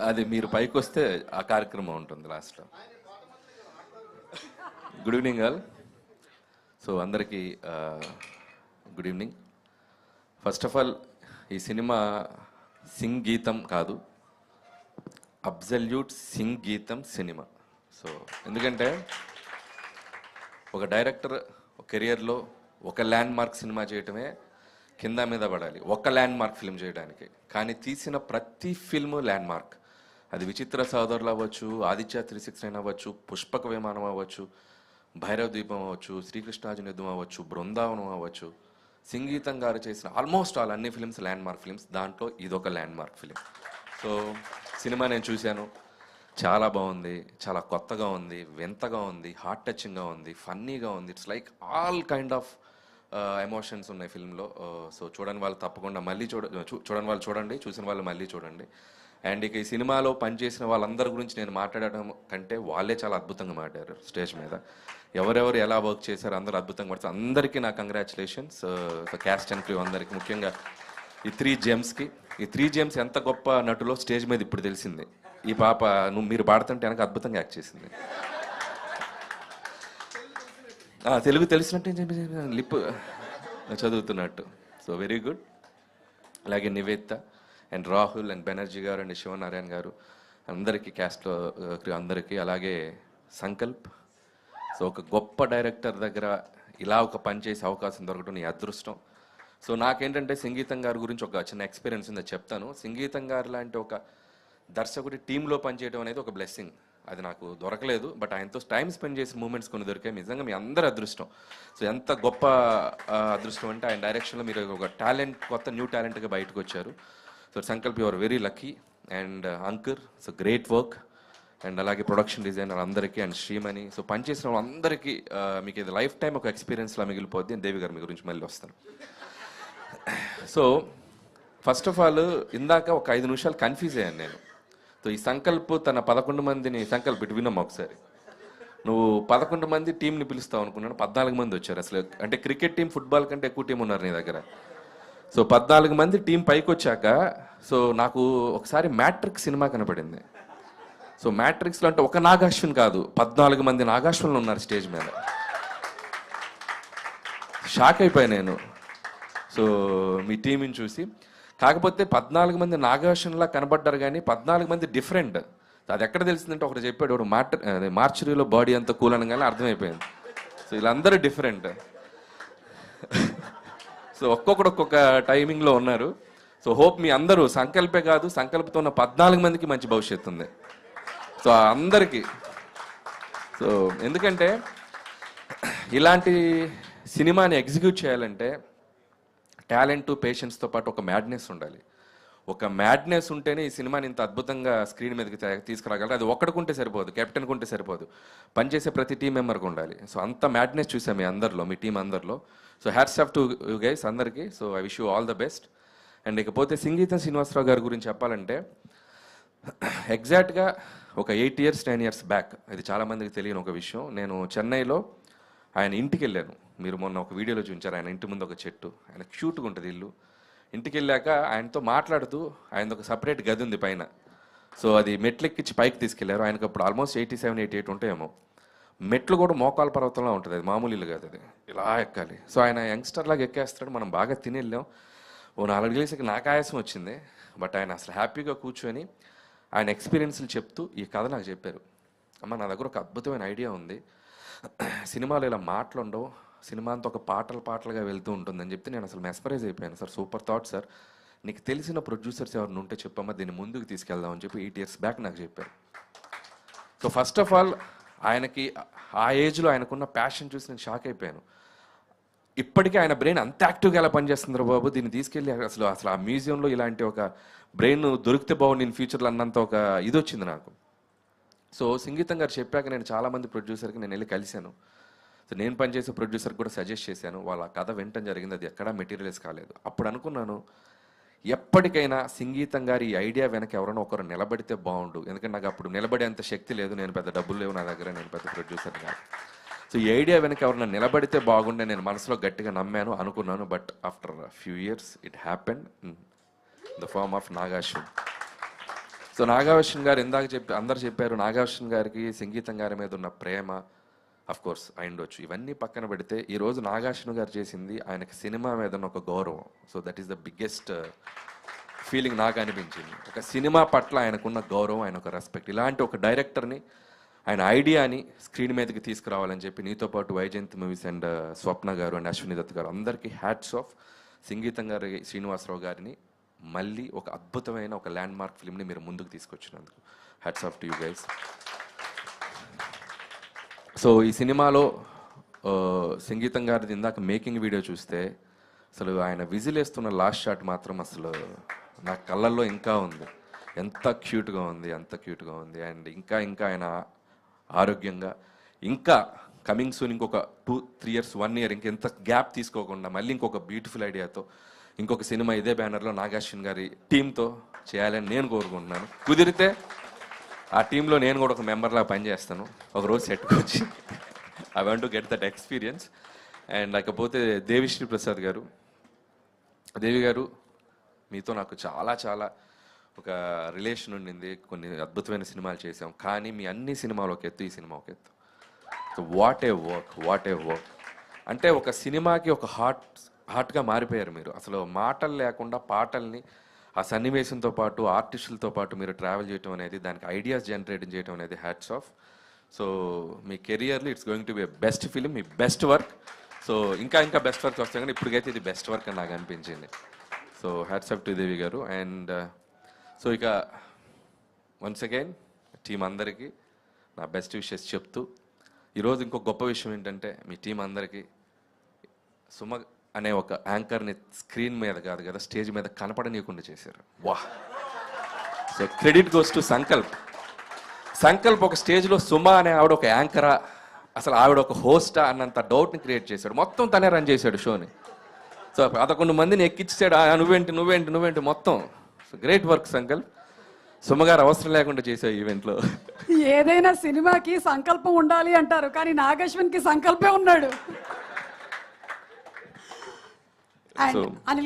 అది మీరు పైకి వస్తే ఆ కార్యక్రమం ఉంటుంది లాస్ట్లో. Good evening all. సో అందరికీ good evening. First of all, ఈ సినిమా సింగ్ గీతం కాదు, అబ్జల్యూట్ సింగ్ గీతం సినిమా. సో ఎందుకంటే ఒక డైరెక్టర్ కెరియర్లో ఒక ల్యాండ్ మార్క్ సినిమా చేయటమే కింద మీద పడాలి, ఒక ల్యాండ్ మార్క్ ఫిల్మ్ చేయడానికి. కానీ తీసిన ప్రతి ఫిల్మ్ ల్యాండ్ మార్క్. అది విచిత్ర సోదరులు అవ్వచ్చు, ఆదిత్య 369 అవ్వచ్చు, పుష్పక విమానం అవ్వచ్చు, భైరవ ద్వీపం అవ్వచ్చు, శ్రీకృష్ణార్జున యుద్ధం అవ్వచ్చు, బృందావనం అవ్వచ్చు. సంగీతం గారు చేసిన ఆల్మోస్ట్ ఆల్ అన్ని ఫిల్మ్స్ ల్యాండ్ మార్క్ ఫిల్మ్స్. దాంట్లో ఇదొక land mark film. So cinema నేను చూశాను, చాలా బాగుంది, చాలా కొత్తగా ఉంది, వింతగా ఉంది, హార్ట్ టచింగ్గా ఉంది, ఫన్నీగా ఉంది. It's like all kind of emotions ఉన్నాయి ఫిల్మ్లో. సో చూడని వాళ్ళు తప్పకుండా మళ్ళీ చూడని వాళ్ళు చూడండి, చూసిన వాళ్ళు మళ్ళీ చూడండి. అండ్ ఇక ఈ సినిమాలో పనిచేసిన వాళ్ళందరి గురించి నేను మాట్లాడడం కంటే వాళ్ళే చాలా అద్భుతంగా మాట్లాడారు స్టేజ్ మీద. ఎవరెవరు ఎలా వర్క్ చేశారు అందరూ అద్భుతంగా పడతారు. అందరికీ నా కంగ్రాచులేషన్స్, క్యాస్ట్ అండ్ క్రూ అందరికీ, ముఖ్యంగా ఈ 3 జెమ్స్కి. ఈ 3 జెమ్స్ ఎంత గొప్ప నటులో స్టేజ్ మీద ఇప్పుడు తెలిసింది. ఈ పాప మీరు పాడుతుంటే వెనక అద్భుతంగా యాక్ట్ చేసింది. తెలుగు తెలిసినట్టు లిప్ చదువుతున్నట్టు. So very good. అలాగే నివేదిత అండ్ రాహుల్ అండ్ బెనర్జీ గారు అండ్ శివనారాయణ గారు అందరికీ, క్యాస్ట్లో అందరికీ. అలాగే సంకల్ప్. సో ఒక గొప్ప డైరెక్టర్ దగ్గర ఇలా ఒక పని చేసే అవకాశం దొరకడం నీ అదృష్టం. సో నాకేంటంటే సంగీతం గారి గురించి ఒక చిన్న ఎక్స్పీరియన్స్ ఉందో చెప్తాను. సంగీతం గారు లాంటి ఒక దర్శకుడి టీంలో పనిచేయడం అనేది ఒక బ్లెస్సింగ్. అది నాకు దొరకలేదు, బట్ ఆయనతో టైం స్పెండ్ చేసిన మూమెంట్స్ కొన్ని దొరికాయి. నిజంగా మీ అందరి అదృష్టం. సో ఎంత గొప్ప అదృష్టం అంటే ఆయన డైరెక్షన్లో మీరు ఒక టాలెంట్, కొత్త న్యూ టాలెంట్గా బయటకు వచ్చారు. So Sankalp your very lucky. And Ankur, so great work. And అలాగే ప్రొడక్షన్ డిజైనర్ అందరికీ, అండ్ శ్రీమణి. సో పనిచేసిన వాళ్ళందరికీ మీకు ఇది లైఫ్ టైం ఒక ఎక్స్పీరియన్స్లా మిగిలిపోద్ది. అండ్ దేవి గారు మీ గురించి మళ్ళీ వస్తాను. సో ఫస్ట్ ఆఫ్ ఆల్, ఇందాక ఒక 5 నిమిషాలు కన్ఫ్యూజ్ అయ్యాను నేను. సో ఈ సంకల్ప్ తన 11 మందిని, సంకల్ప్ ఇటు విన్నాం ఒకసారి, నువ్వు 11 మంది టీంని పిలుస్తావు అనుకున్నాను, 14 మంది వచ్చారు. అసలు అంటే క్రికెట్ టీం, ఫుట్బాల్ కంటే ఎక్కువ టీం ఉన్నారు నీ దగ్గర. సో 14 మంది టీం పైకి వచ్చాక, సో నాకు ఒకసారి మ్యాట్రిక్స్ సినిమా కనపడింది. సో మ్యాట్రిక్స్లో అంటే ఒక నాగాశ్విన్ కాదు, 14 మంది నాగాశ్విన్లు ఉన్నారు స్టేజ్ మీద. షాక్ అయిపోయాను నేను సో మీ టీంని చూసి. కాకపోతే 14 మంది నాగార్జునలా కనబడ్డారు, కానీ 14 మంది డిఫరెంట్. అది ఎక్కడ తెలిసిందంటే ఒకటి చెప్పాడు, ఒకడు మార్చరీలో బాడీ అంతా కూల్ అనగానే అర్థమైపోయింది. సో వీళ్ళందరూ డిఫరెంట్. సో ఒక్కొక్కడు ఒక్కొక్క టైమింగ్లో ఉన్నారు. సో హోప్ మీ అందరూ సంకల్పే కాదు, సంకల్పంతో ఉన్న 14 మందికి మంచి భవిష్యత్తు ఉంది. సో అందరికీ. సో ఎందుకంటే ఇలాంటి సినిమాని ఎగ్జిక్యూట్ చేయాలంటే టాలెంట్, పేషెన్స్తో పాటు ఒక మ్యాడ్నెస్ ఉండాలి. ఒక మ్యాడ్నెస్ ఉంటేనే ఈ సినిమాని ఇంత అద్భుతంగా స్క్రీన్ మీదకి తీసుకురాగలరు. అది ఒక్కడికుంటే సరిపోదు, కెప్టెన్కి ఉంటే సరిపోదు, పనిచేసే ప్రతి టీం మెంబర్కి ఉండాలి. సో అంత మ్యాడ్నెస్ చూసాం మీ అందరిలో, మీ టీం అందరిలో. So hats off to you guys అందరికీ. So I wish you all the best. And ఇకపోతే సంగీతం శ్రీనివాసరావు గారి గురించి చెప్పాలంటే, ఎగ్జాక్ట్గా ఒక 8 years 9 years బ్యాక్, ఇది చాలామందికి తెలియని ఒక విషయం, నేను చెన్నైలో ఆయన ఇంటికి వెళ్ళాను. మీరు మొన్న ఒక వీడియోలో చూపించారు, ఆయన ఇంటి ముందు ఒక చెట్టు, ఆయన క్యూట్గా ఉంటుంది ఇల్లు. ఇంటికి వెళ్ళాక ఆయనతో మాట్లాడుతూ, ఆయనది ఒక సపరేట్ గది ఉంది పైన. సో అది మెట్లెక్కించి పైకి తీసుకెళ్లారు. ఆయనకు అప్పుడు ఆల్మోస్ట్ 87, 88 ఉంటాయేమో. మెట్లు కూడా మోకాల పర్వతంలో ఉంటుంది, అది మామూలు ఇల్లు కాదు, అది ఇలా ఎక్కాలి. సో ఆయన యంగ్స్టర్ లాగా ఎక్కేస్తాడు. మనం బాగా తిని వెళ్ళాం. ఓ 4 డేస్కి నాకు ఆయాసం వచ్చింది, బట్ ఆయన అసలు హ్యాపీగా కూర్చొని ఆయన ఎక్స్పీరియన్స్లు చెప్తూ ఈ కథ నాకు చెప్పారు. అమ్మ, నా దగ్గర ఒక అద్భుతమైన ఐడియా ఉంది, సినిమాలో ఇలా మాటలు ఉండవు, సినిమా అంతా ఒక పాటలుగా వెళ్తూ ఉంటుందని చెప్తే నేను అసలు మెస్పరైజ్ అయిపోయాను. సార్ సూపర్ థాట్ సార్, నీకు తెలిసిన ప్రొడ్యూసర్స్ ఎవరిని ఉంటే చెప్పమ్మా, దీన్ని ముందుకు తీసుకెళ్దామని చెప్పి 8 years బ్యాక్ నాకు చెప్పారు. సో ఫస్ట్ ఆఫ్ ఆల్, ఆయనకి ఆ ఏజ్లో ఆయనకున్న ప్యాషన్ చూసి నేను షాక్ అయిపోయాను. ఇప్పటికీ ఆయన బ్రెయిన్ అంత యాక్టివ్గా ఎలా పనిచేస్తుందో బాబు, దీన్ని తీసుకెళ్ళి అసలు ఆ మ్యూజియంలో ఇలాంటి ఒక బ్రెయిన్ దొరికితే బాగుంది ఇన్ ఫ్యూచర్లో అన్నంత ఒక ఇది వచ్చింది నాకు. సో సంగీతం గారు చెప్పాక నేను చాలామంది ప్రొడ్యూసర్కి నేను వెళ్ళి కలిశాను. సో నేను పనిచేసే ప్రొడ్యూసర్కి కూడా సజెస్ట్ చేశాను. వాళ్ళ కథ వినటం జరిగింది, అది ఎక్కడా మెటీరియల్స్ కాలేదు. అప్పుడు అనుకున్నాను, ఎప్పటికైనా సంగీతం గారి ఈ ఐడియా వెనక ఎవరైనా ఒకరు నిలబడితే బాగుండు. ఎందుకంటే నాకు అప్పుడు నిలబడేంత శక్తి లేదు, నేను పెద్ద డబ్బులు లేవు నా దగ్గర, నేను పెద్ద ప్రొడ్యూసర్ కాదు. సో ఈ ఐడియా వెనక ఎవరైనా నిలబడితే బాగుండే నేను మనసులో గట్టిగా నమ్మాను, అనుకున్నాను. But after few years it happened in the form of Nag Ashwin. So Nagarjuna garu ఇందాక అందరు చెప్పారు నాగార్జున గారికి సంగీతం గారి మీద ఉన్న ప్రేమ అఫ్ కోర్స్ అయిండొచ్చు. ఇవన్నీ పక్కన పెడితే ఈరోజు నాగార్జున గారు చేసింది ఆయనకి సినిమా మీద ఉన్న ఒక గౌరవం. So that is the biggest feeling నాకు అనిపించింది. ఒక సినిమా పట్ల ఆయనకున్న గౌరవం, ఆయన ఒక రెస్పెక్ట్. ఇలాంటి ఒక డైరెక్టర్ని ఆయన ఐడియాని స్క్రీన్ మీదకి తీసుకురావాలని చెప్పి నీతో పాటు వైజయంతి మూవీస్ అండ్ స్వప్న గారు అండ్ అశ్విని దత్ గారు అందరికీ హ్యాట్స్ ఆఫ్. సంగీతం గారి శ్రీనివాసరావు గారిని మళ్ళీ ఒక అద్భుతమైన ఒక ల్యాండ్ మార్క్ ఫిల్మ్ని మీరు ముందుకు తీసుకొచ్చినందుకు hats off to you guys. So ఈ సినిమాలో సంగీతం గారిది ఇందాక మేకింగ్ వీడియో చూస్తే అసలు ఆయన విజిల్ వేస్తున్న లాస్ట్ షాట్ మాత్రం అసలు నా కళ్ళల్లో ఇంకా ఉంది. ఎంత క్యూట్గా ఉంది, అంత క్యూట్గా ఉంది. అండ్ ఇంకా ఇంకా ఆయన ఆరోగ్యంగా ఇంకా కమింగ్ సూన్ ఇంకొక 2-3 years 1 year ఇంకెంత గ్యాప్ తీసుకోకుండా మళ్ళీ ఇంకొక బ్యూటిఫుల్ ఐడియాతో ఇంకొక సినిమా ఇదే బ్యానర్లో నాగార్జున గారి టీంతో చేయాలని నేను కోరుకుంటున్నాను. కుదిరితే ఆ టీంలో నేను కూడా ఒక మెంబర్లా పనిచేస్తాను ఒకరోజు సెట్కి వచ్చి. I want to get that experience. And లేకపోతే దేవిశ్రీ ప్రసాద్ గారు, దేవి గారు మీతో నాకు చాలా చాలా ఒక రిలేషన్ ఉండింది. కొన్ని అద్భుతమైన సినిమాలు చేసాం. కానీ మీ అన్ని సినిమాలు ఒక ఎత్తు, ఈ సినిమా ఒక ఎత్తు. So what a work. అంటే ఒక సినిమాకి ఒక హార్ట్గా మారిపోయారు మీరు. అసలు మాటలు లేకుండా పాటల్ని ఆ సన్నివేశంతో పాటు ఆర్టిస్టులతో పాటు మీరు ట్రావెల్ చేయడం అనేది, దానికి ఐడియాస్ జనరేట్ చేయడం అనేది హ్యాట్స్ ఆఫ్. సో మీ కెరియర్లో it's going to be best film, me best work. So ఇంకా ఇంకా బెస్ట్ వర్క్ వస్తాయి, కానీ ఇప్పటికైతే ఇది బెస్ట్ వర్క్ అని నాకు అనిపించింది. సో హ్యాట్స్ ఆఫ్ టు దేవి గారు. అండ్ సో ఇక వన్స్ అగైన్ టీం అందరికీ నా బెస్ట్ విషెస్ చెప్తూ, ఈరోజు ఇంకో గొప్ప విషయం ఏంటంటే మీ టీం అందరికీ సుమ అనే ఒక యాంకర్ని స్క్రీన్ మీద కాదు కదా స్టేజ్ మీద కనపడనీయకుండా చేశారు. వాహ్! So credit goes to Sankalp ఒక స్టేజ్లో సుమ అనే ఆవిడ ఒక యాంకరా, అసలు ఆవిడ ఒక హోస్టా అన్నంత డౌట్ని క్రియేట్ చేశాడు. మొత్తం తనే రన్ చేశాడు షోని. సో 11 మందిని ఎక్కించాడు. నువ్వేంటి మొత్తం. So great work Sankalp. సుమగారు అవసరం లేకుండా చేసే ఈవెంట్లో. ఏదైనా సినిమాకి సంకల్పం ఉండాలి అంటారు, కానీ నాగశ్వన్కి సంకల్పే ఉన్నాడు. అండ్ అనిల్ గారు